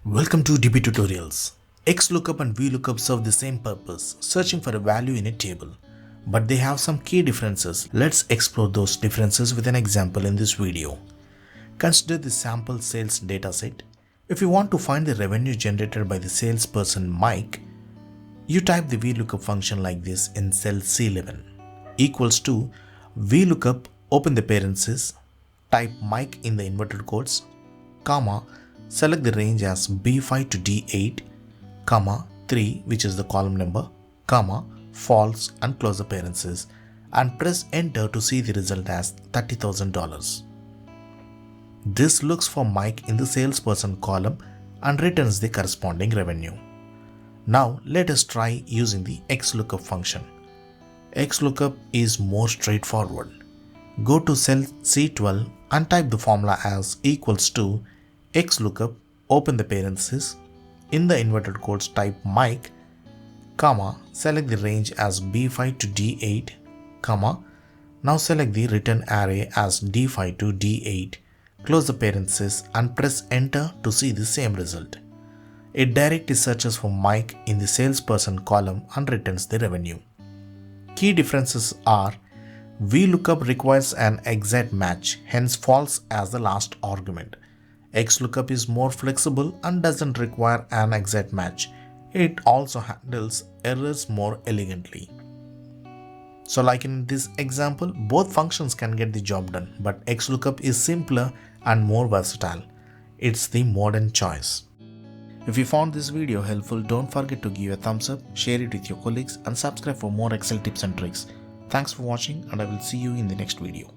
Welcome to dptutorials. XLOOKUP and VLOOKUP serve the same purpose, searching for a value in a table. But they have some key differences. Let's explore those differences with an example in this video. Consider the sample sales dataset. If you want to find the revenue generated by the salesperson Mike, you type the VLOOKUP function like this in cell C11 equals to VLOOKUP, open the parenthesis, type Mike in the inverted quotes, comma, select the range as B5 to D8, comma, 3 which is the column number, comma, false and close the parenthesis and press enter to see the result as $30,000. This looks for Mike in the salesperson column and returns the corresponding revenue. Now let us try using the XLOOKUP function. XLOOKUP is more straightforward. Go to cell C12 and type the formula as equals to XLOOKUP, open the parenthesis, in the inverted quotes type Mike, comma, select the range as B5 to D8, comma, now select the return array as D5 to D8, close the parenthesis and press enter to see the same result. It directly searches for Mike in the salesperson column and returns the revenue. Key differences are VLOOKUP requires an exact match, hence false as the last argument. XLOOKUP is more flexible and doesn't require an exact match. It also handles errors more elegantly. So like in this example, both functions can get the job done, but XLOOKUP is simpler and more versatile. It's the modern choice. If you found this video helpful, don't forget to give a thumbs up, share it with your colleagues and subscribe for more Excel tips and tricks. Thanks for watching and I will see you in the next video.